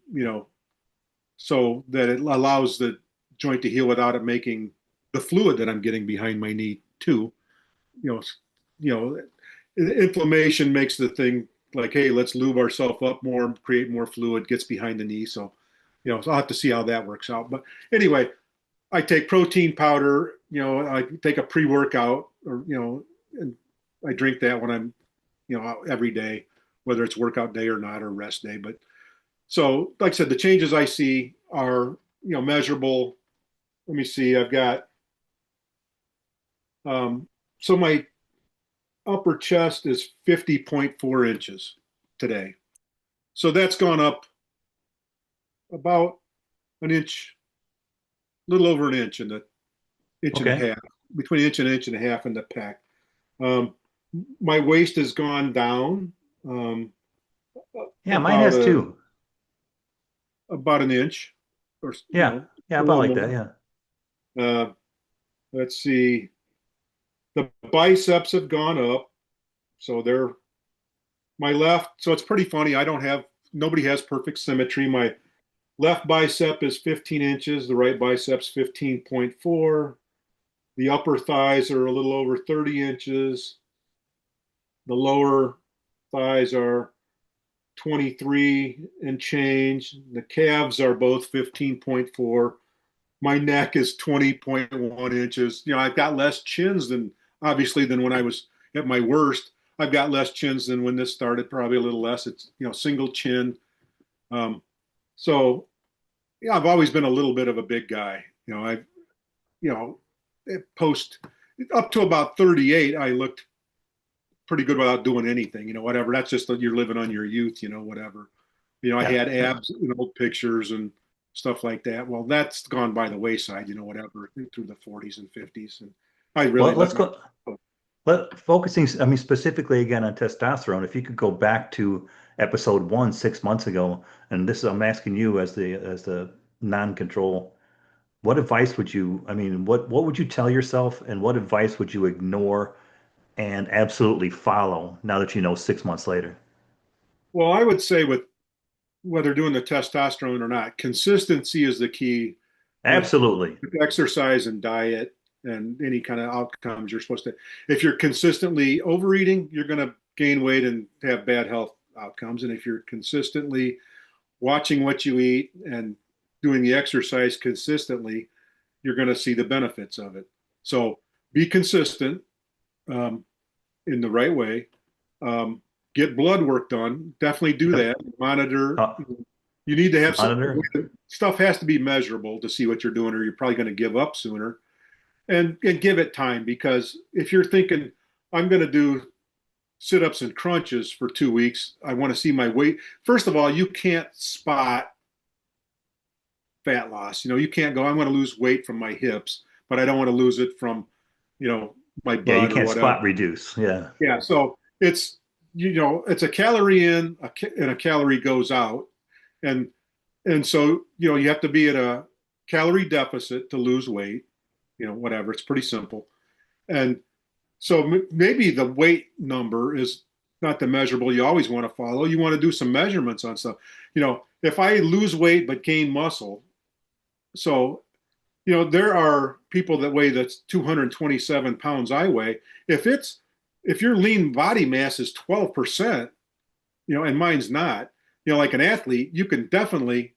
[SPEAKER 2] so that it allows the joint to heal without it making the fluid that I'm getting behind my knee too. You know, you know, inflammation makes the thing like, hey, let's lube ourselves up more, create more fluid, gets behind the knee. So, so I'll have to see how that works out. But anyway, I take protein powder, I take a pre-workout or, and I drink that when I'm, every day, whether it's workout day or not, or rest day. But so, like I said, the changes I see are, measurable. Let me see. I've got, so my upper chest is 50.4 inches today. So that's gone up about an inch, a little over an inch in the inch and a
[SPEAKER 1] Okay.
[SPEAKER 2] half, between an inch and a half in the pec. Um, my waist has gone down um,
[SPEAKER 1] Yeah, mine
[SPEAKER 2] about
[SPEAKER 1] has too.
[SPEAKER 2] about an inch, or
[SPEAKER 1] Yeah. Yeah,
[SPEAKER 2] a
[SPEAKER 1] about
[SPEAKER 2] little
[SPEAKER 1] like that.
[SPEAKER 2] more.
[SPEAKER 1] Yeah.
[SPEAKER 2] Uh, let's see, the biceps have gone up, so they're my left. So it's pretty funny. I don't have nobody has perfect symmetry. My left bicep is 15 inches. The right bicep's 15.4. The upper thighs are a little over 30 inches. The lower thighs are 23 and change. The calves are both 15.4. My neck is 20.1 inches. I've got less chins than obviously than when I was at my worst. I've got less chins than when this started, probably a little less. It's, single chin. Um, so, yeah, I've always been a little bit of a big guy. You know, post up to about 38, I looked pretty good without doing anything, whatever. That's just that you're living on your youth, whatever. I
[SPEAKER 1] Yeah.
[SPEAKER 2] had
[SPEAKER 1] Yeah.
[SPEAKER 2] abs in old pictures and stuff like that. Well, that's gone by the wayside, whatever, through the 40s and 50s. And I really
[SPEAKER 1] Well,
[SPEAKER 2] let
[SPEAKER 1] let's
[SPEAKER 2] my,
[SPEAKER 1] go. Focusing, I mean, specifically again on testosterone, if you could go back to episode 1 6 months ago, and this I'm asking you as the non-control, what advice would you, I mean, what would you tell yourself and what advice would you ignore and absolutely follow now that you know 6 months later?
[SPEAKER 2] well, I would say with whether doing the testosterone or not, consistency is the key with
[SPEAKER 1] Absolutely.
[SPEAKER 2] exercise and diet and any kind of outcomes you're supposed to. If you're consistently overeating, you're going to gain weight and have bad health outcomes. And if you're consistently watching what you eat and doing the exercise consistently, you're going to see the benefits of it. So be consistent um, in the right way. Um, get blood work done. Definitely do
[SPEAKER 1] Yep.
[SPEAKER 2] that. Monitor.
[SPEAKER 1] Uh,
[SPEAKER 2] You need to have
[SPEAKER 1] Monitor.
[SPEAKER 2] stuff has to be measurable to see what you're doing, or you're probably going to give up sooner. And give it time, because if you're thinking I'm going to do sit-ups and crunches for 2 weeks, I want to see my weight. First of all, you can't spot fat loss. You can't go, I'm going to lose weight from my hips, but I don't want to lose it from, my
[SPEAKER 1] Yeah, you
[SPEAKER 2] butt or
[SPEAKER 1] can't
[SPEAKER 2] whatever.
[SPEAKER 1] spot reduce. Yeah.
[SPEAKER 2] Yeah. So it's a calorie in and a calorie goes out. And, and so, you have to be at a calorie deficit to lose weight, whatever. It's pretty simple. And so maybe the weight number is not the measurable you always want to follow. You want to do some measurements on stuff. If I lose weight but gain muscle, so there are people that weigh that's 227 pounds I weigh. If it's if your lean body mass is 12%, and mine's not, like an athlete, you can definitely,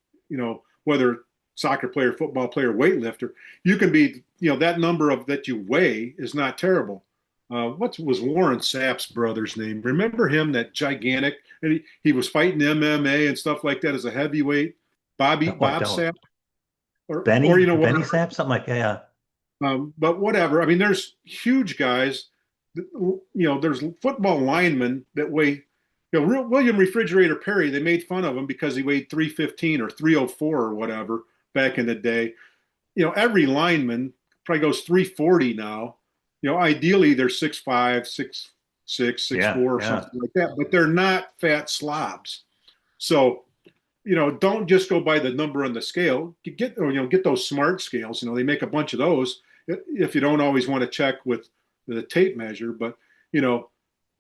[SPEAKER 2] whether soccer player, football player, weightlifter, you can be, that number of that you weigh is not terrible. What was Warren Sapp's brother's name? Remember him, that gigantic, and he was fighting MMA and stuff like that as a heavyweight,
[SPEAKER 1] No, I
[SPEAKER 2] Bob
[SPEAKER 1] don't.
[SPEAKER 2] Sapp, or
[SPEAKER 1] Benny
[SPEAKER 2] whatever.
[SPEAKER 1] Sap, something like yeah.
[SPEAKER 2] But whatever. I mean, there's huge guys. There's football linemen that weigh. William Refrigerator Perry. They made fun of him because he weighed 315 or 304 or whatever back in the day. Every lineman probably goes 340 now. Ideally they're 6'5", 6'6", six
[SPEAKER 1] Yeah,
[SPEAKER 2] four or
[SPEAKER 1] yeah.
[SPEAKER 2] something like that, but they're not fat slobs. So don't just go by the number on the scale. Get those smart scales. They make a bunch of those if you don't always want to check with the tape measure, but you know,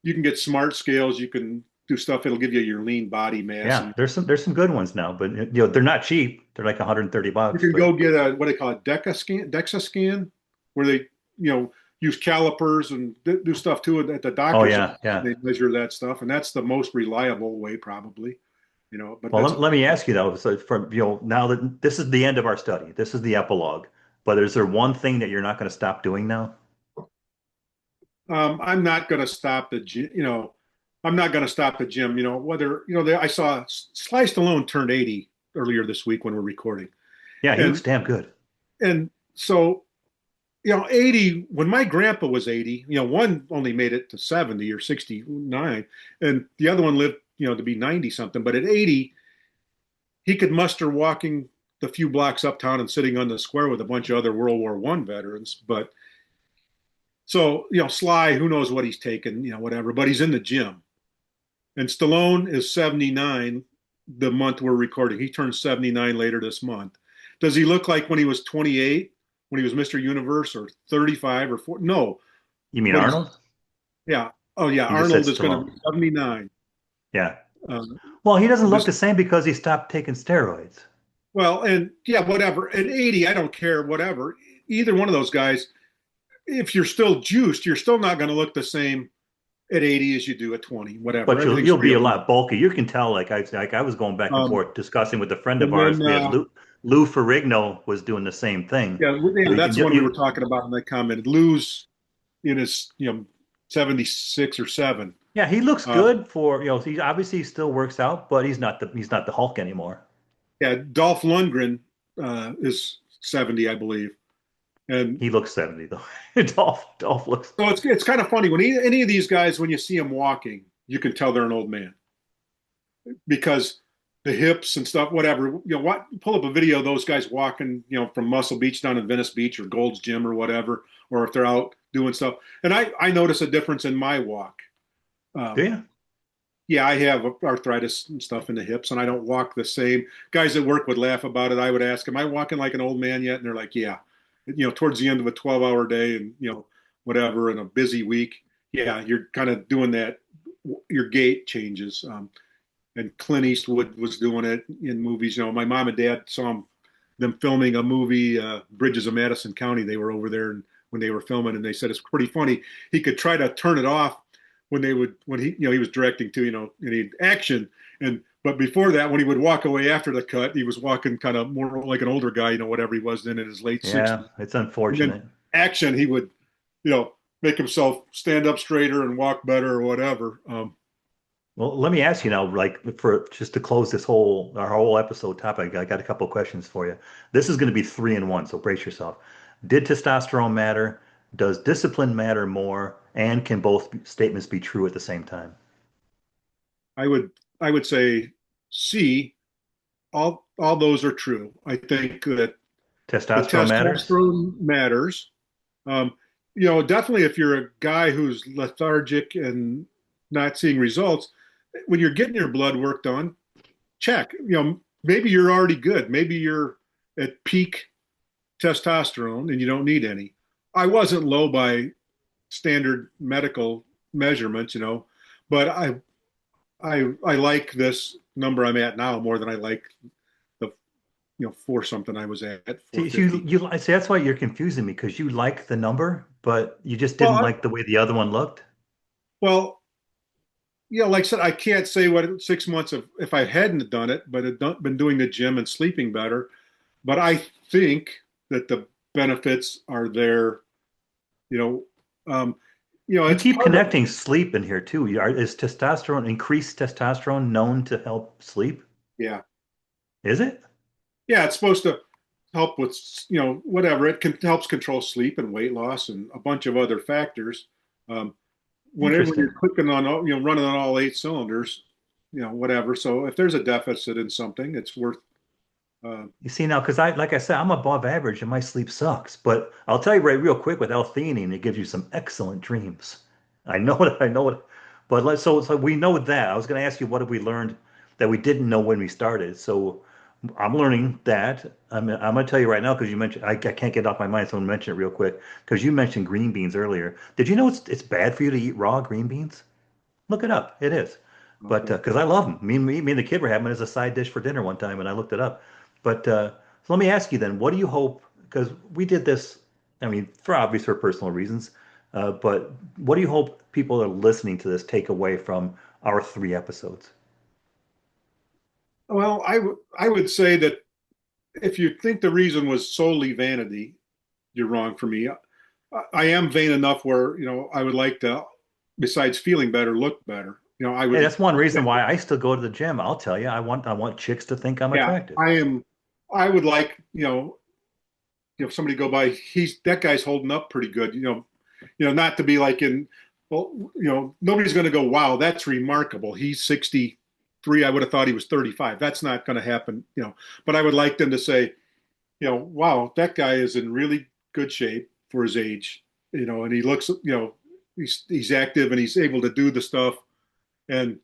[SPEAKER 2] you can get smart scales. You can do stuff. It'll give you your lean body mass,
[SPEAKER 1] Yeah,
[SPEAKER 2] and
[SPEAKER 1] there's some good ones now, but they're not cheap. They're like 130
[SPEAKER 2] you
[SPEAKER 1] bucks,
[SPEAKER 2] can
[SPEAKER 1] but
[SPEAKER 2] go get a what they call a DEXA scan, where they use calipers and do stuff too at the
[SPEAKER 1] oh
[SPEAKER 2] doctor's office.
[SPEAKER 1] yeah, yeah.
[SPEAKER 2] They measure that stuff, and that's the most reliable way probably. But
[SPEAKER 1] Well,
[SPEAKER 2] that's
[SPEAKER 1] let me ask you though, so from now that this is the end of our study, this is the epilogue, but is there one thing that you're not going to stop doing now?
[SPEAKER 2] I'm not going to stop the gym. I'm not going to stop the gym. Whether I saw Sly Stallone turned 80 earlier this week when we're recording,
[SPEAKER 1] Yeah, he looks
[SPEAKER 2] and
[SPEAKER 1] damn good.
[SPEAKER 2] so 80 when my grandpa was 80. One only made it to 70 or 69, and the other one lived to be 90 something. But at 80, he could muster walking the few blocks uptown and sitting on the square with a bunch of other World War I veterans. But so Sly, who knows what he's taken, whatever. But he's in the gym. And Stallone is 79 the month we're recording. He turns 79 later this month. Does he look like when he was 28, when he was Mr. Universe, or 35 or 40? No,
[SPEAKER 1] You mean
[SPEAKER 2] but he's,
[SPEAKER 1] Arnold?
[SPEAKER 2] yeah. Oh, yeah.
[SPEAKER 1] You just said
[SPEAKER 2] Arnold is going to
[SPEAKER 1] Stallone.
[SPEAKER 2] be 79.
[SPEAKER 1] Yeah.
[SPEAKER 2] Uh,
[SPEAKER 1] Well, he doesn't look
[SPEAKER 2] this,
[SPEAKER 1] the same because he stopped taking steroids.
[SPEAKER 2] well, and yeah, whatever. At 80, I don't care, whatever. Either one of those guys, if you're still juiced, you're still not going to look the same at 80 as you do at 20, whatever.
[SPEAKER 1] But you'll
[SPEAKER 2] Everything's
[SPEAKER 1] you'll be a
[SPEAKER 2] real.
[SPEAKER 1] lot bulky. You can tell, like I was going back and
[SPEAKER 2] Um,
[SPEAKER 1] forth discussing with a friend of
[SPEAKER 2] and
[SPEAKER 1] ours.
[SPEAKER 2] then,
[SPEAKER 1] We had Lou Ferrigno was doing the same thing.
[SPEAKER 2] yeah,
[SPEAKER 1] You,
[SPEAKER 2] that's the one we were
[SPEAKER 1] you,
[SPEAKER 2] talking about in that comment. Lose in his 76 or 7.
[SPEAKER 1] yeah, he looks
[SPEAKER 2] Uh,
[SPEAKER 1] good for he obviously still works out, but he's not the Hulk anymore.
[SPEAKER 2] yeah, Dolph Lundgren is 70, I believe, and
[SPEAKER 1] He looks 70 though. Dolph looks.
[SPEAKER 2] so it's kind of funny when any of these guys, when you see them walking, you can tell they're an old man because the hips and stuff, whatever. What, pull up a video of those guys walking, from Muscle Beach down in Venice Beach or Gold's Gym or whatever, or if they're out doing stuff. And I notice a difference in my walk.
[SPEAKER 1] Do
[SPEAKER 2] Um,
[SPEAKER 1] you?
[SPEAKER 2] yeah, I have arthritis and stuff in the hips, and I don't walk the same. Guys that work would laugh about it. I would ask, "Am I walking like an old man yet?" And they're like, "Yeah." Towards the end of a 12-hour day, and whatever, in a busy week, yeah, you're kind of doing that. Your gait changes. And Clint Eastwood was doing it in movies. My mom and dad saw them filming a movie, Bridges of Madison County. They were over there and when they were filming, and they said it's pretty funny. He could try to turn it off when he was directing too, and he action. And but before that, when he would walk away after the cut, he was walking kind of more like an older guy, whatever he was then in his late
[SPEAKER 1] Yeah,
[SPEAKER 2] 60s.
[SPEAKER 1] it's
[SPEAKER 2] And then
[SPEAKER 1] unfortunate.
[SPEAKER 2] action, he would, make himself stand up straighter and walk better or whatever.
[SPEAKER 1] Well, let me ask you now, like for just to close our whole episode topic, I got a couple of questions for you. This is going to be three in one, so brace yourself. Did testosterone matter? Does discipline matter more? And can both statements be true at the same time?
[SPEAKER 2] I would I would say C, all those are true. I think that the
[SPEAKER 1] Testosterone matters?
[SPEAKER 2] testosterone matters. Um, definitely if you're a guy who's lethargic and not seeing results, when you're getting your blood work done, check. Maybe you're already good. Maybe you're at peak testosterone and you don't need any. I wasn't low by standard medical measurements, but I like this number I'm at now more than I like the four something I was at
[SPEAKER 1] See, you,
[SPEAKER 2] 450.
[SPEAKER 1] you, see, that's why you're confusing me because you like the number, but you just
[SPEAKER 2] Well,
[SPEAKER 1] didn't like the way the other one looked.
[SPEAKER 2] well, like I said, I can't say what 6 months of if I hadn't done it, but had been doing the gym and sleeping better. But I think that the benefits are there. You know, um,
[SPEAKER 1] You
[SPEAKER 2] it's
[SPEAKER 1] keep
[SPEAKER 2] part of
[SPEAKER 1] connecting sleep in here too. Is testosterone, increased testosterone known to help sleep?
[SPEAKER 2] yeah,
[SPEAKER 1] Is it?
[SPEAKER 2] yeah. It's supposed to help with whatever it helps control sleep and weight loss and a bunch of other factors. Um, Whenever you're
[SPEAKER 1] Interesting.
[SPEAKER 2] clicking on running on all eight cylinders, whatever. So if there's a deficit in something, it's worth. Uh,
[SPEAKER 1] You see now, because like I said, I'm above average and my sleep sucks. But I'll tell you right real quick, with L-theanine, it gives you some excellent dreams. I know it. I know it. But so we know that. I was going to ask you, what have we learned that we didn't know when we started? So I'm learning that. I'm going to tell you right now because you mentioned I can't get it off my mind, so I'm going to mention it real quick because you mentioned green beans earlier. Did you know it's bad for you to eat raw green beans? Look it up. It is. But
[SPEAKER 2] okay.
[SPEAKER 1] because I love them. Me and the kid were having it as a side dish for dinner one time, and I looked it up. But so let me ask you then, what do you hope? Because we did this, I mean, for personal reasons. But what do you hope people that are listening to this take away from our 3 episodes?
[SPEAKER 2] Well, I would say that if you think the reason was solely vanity, you're wrong for me. I am vain enough where I would like to, besides feeling better, look better. I
[SPEAKER 1] Hey,
[SPEAKER 2] would.
[SPEAKER 1] that's one reason why I still go to the gym. I'll tell you, I want chicks to think I'm
[SPEAKER 2] Yeah,
[SPEAKER 1] attractive.
[SPEAKER 2] I am. I would like somebody go by. He's that guy's holding up pretty good. Not to be like in. Well, nobody's going to go, wow, that's remarkable. He's 63. I would have thought he was 35. That's not going to happen. But I would like them to say, wow, that guy is in really good shape for his age. And he looks, he's active and he's able to do the stuff. And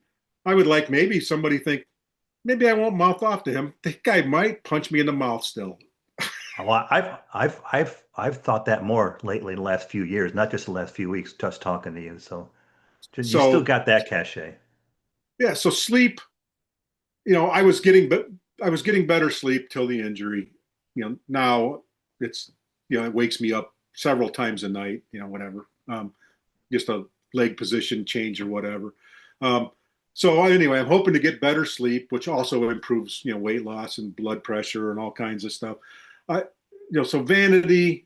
[SPEAKER 2] I would like maybe somebody think, maybe I won't mouth off to him. That guy might punch me in the mouth still.
[SPEAKER 1] Well, I've thought that more lately in the last few years, not just the last few weeks, just talking to you. So you still
[SPEAKER 2] So
[SPEAKER 1] got that cachet.
[SPEAKER 2] yeah, so sleep, I was getting better sleep till the injury. Now it's it wakes me up several times a night, whatever. Just a leg position change or whatever. Um, so anyway, I'm hoping to get better sleep, which also improves, weight loss and blood pressure and all kinds of stuff. I, so vanity,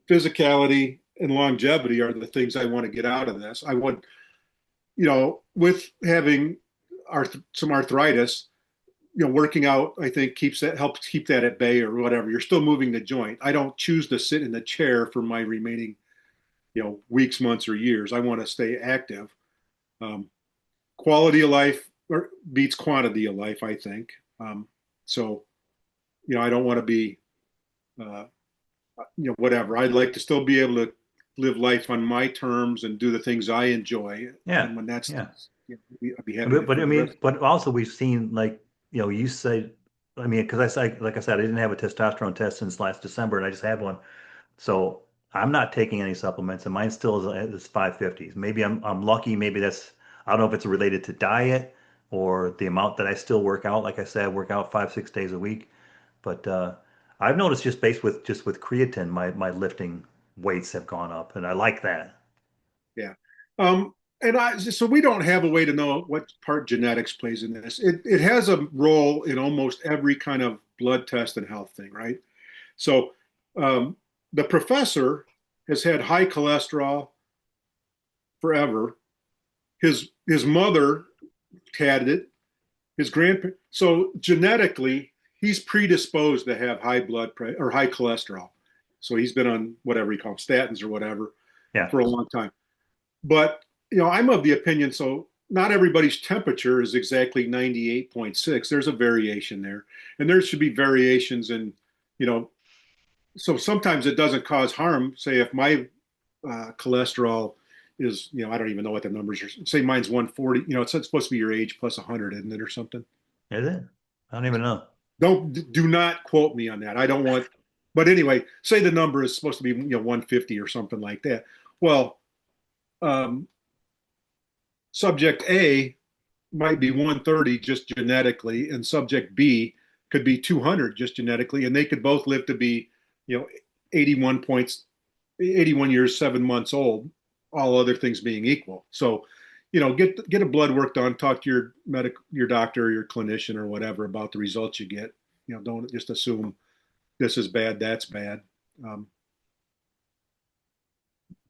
[SPEAKER 2] physicality, and longevity are the things I want to get out of this. I want, with having some arthritis, working out, I think helps keep that at bay or whatever. You're still moving the joint. I don't choose to sit in the chair for my remaining, weeks, months, or years. I want to stay active. Um, Quality of life beats quantity of life, I think. So, I don't want to be, uh, whatever. I'd like to still be able to live life on my terms and do the things I enjoy.
[SPEAKER 1] Yeah,
[SPEAKER 2] And when that's,
[SPEAKER 1] yeah.
[SPEAKER 2] I'd be happy to
[SPEAKER 1] But I
[SPEAKER 2] for the rest.
[SPEAKER 1] mean, but also we've seen like, you said, I mean, because like I said, I didn't have a testosterone test since last December, and I just had one. So I'm not taking any supplements, and mine still is 550s. Maybe I'm lucky. Maybe that's I don't know if it's related to diet or the amount that I still work out. Like I said, I work out 5, 6 days a week. But I've noticed just with creatine, my lifting weights have gone up, and I like that.
[SPEAKER 2] Yeah. And so we don't have a way to know what part genetics plays in this. It has a role in almost every kind of blood test and health thing, right? So um, the professor has had high cholesterol forever. His mother had it. His grandparents. So genetically, he's predisposed to have high blood pressure or high cholesterol. So he's been on whatever you call them, statins or whatever
[SPEAKER 1] Yeah.
[SPEAKER 2] for a long time. But I'm of the opinion. So not everybody's temperature is exactly 98.6. There's a variation there, and there should be variations in you know so sometimes it doesn't cause harm. Say if my cholesterol is, I don't even know what the numbers are. Say mine's 140. It's supposed to be your age plus 100, isn't it, or something?
[SPEAKER 1] Is it? I don't even know.
[SPEAKER 2] Do not quote me on that. I don't want. But anyway, say the number is supposed to be 150 or something like that. Well, um, subject A might be 130 just genetically, and subject B could be 200 just genetically, and they could both live to be, 81 points, 81 years, 7 months old, all other things being equal. So, get a blood work done, talk to your doctor or your clinician or whatever about the results you get. Don't just assume this is bad, that's bad. Um,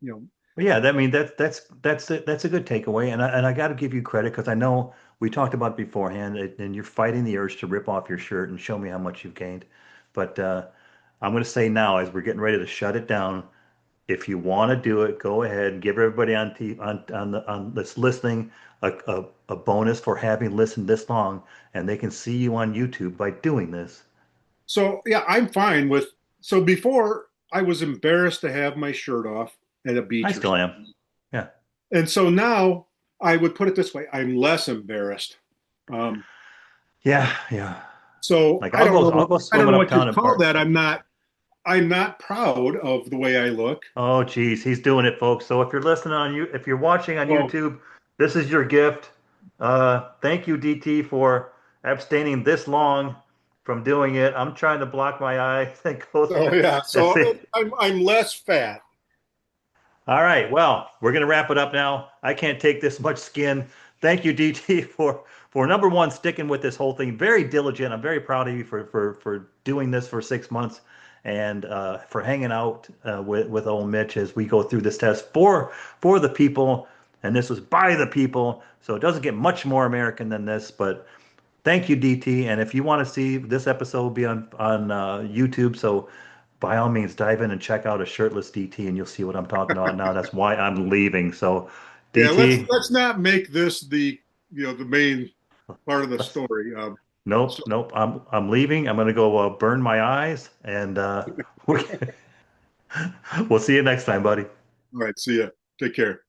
[SPEAKER 2] you know,
[SPEAKER 1] But yeah, I mean that's a good takeaway, and I got to give you credit because I know we talked about it beforehand, and you're fighting the urge to rip off your shirt and show me how much you've gained. But I'm going to say now, as we're getting ready to shut it down, if you want to do it, go ahead. Give everybody on that's listening a bonus for having listened this long, and they can see you on YouTube by doing this.
[SPEAKER 2] so yeah, I'm fine with. So before I was embarrassed to have my shirt off at a
[SPEAKER 1] I
[SPEAKER 2] beach or
[SPEAKER 1] still am.
[SPEAKER 2] something,
[SPEAKER 1] Yeah.
[SPEAKER 2] and so now I would put it this way: I'm less embarrassed. Um,
[SPEAKER 1] Yeah, yeah.
[SPEAKER 2] so
[SPEAKER 1] Like
[SPEAKER 2] I don't know
[SPEAKER 1] I'll
[SPEAKER 2] what
[SPEAKER 1] go
[SPEAKER 2] I don't
[SPEAKER 1] swimming
[SPEAKER 2] know what
[SPEAKER 1] uptown
[SPEAKER 2] you'd
[SPEAKER 1] in
[SPEAKER 2] call
[SPEAKER 1] parks.
[SPEAKER 2] that. I'm not proud of the way I look.
[SPEAKER 1] Oh, geez, he's doing it, folks. So if you're listening on you, if you're watching on
[SPEAKER 2] So
[SPEAKER 1] YouTube, this is your gift. Thank you, DT, for abstaining this long from doing it. I'm trying to block my eyes and go
[SPEAKER 2] so
[SPEAKER 1] through
[SPEAKER 2] yeah,
[SPEAKER 1] and
[SPEAKER 2] so
[SPEAKER 1] see.
[SPEAKER 2] I'm less fat.
[SPEAKER 1] All right, well, we're gonna wrap it up now. I can't take this much skin. Thank you, DT, for number one sticking with this whole thing. Very diligent. I'm very proud of you for doing this for 6 months and for hanging out with old Mitch as we go through this test for the people. And this was by the people, so it doesn't get much more American than this. But thank you, DT. And if you want to see this episode will be on YouTube, so by all means dive in and check out a shirtless DT, and you'll see what I'm talking about now. That's why I'm leaving. So,
[SPEAKER 2] Yeah, let's
[SPEAKER 1] DT,
[SPEAKER 2] let's not make this the main part of the story. So
[SPEAKER 1] nope, nope. I'm leaving. I'm gonna go burn my eyes, and we'll see you next time, buddy.
[SPEAKER 2] all right, see ya. Take care.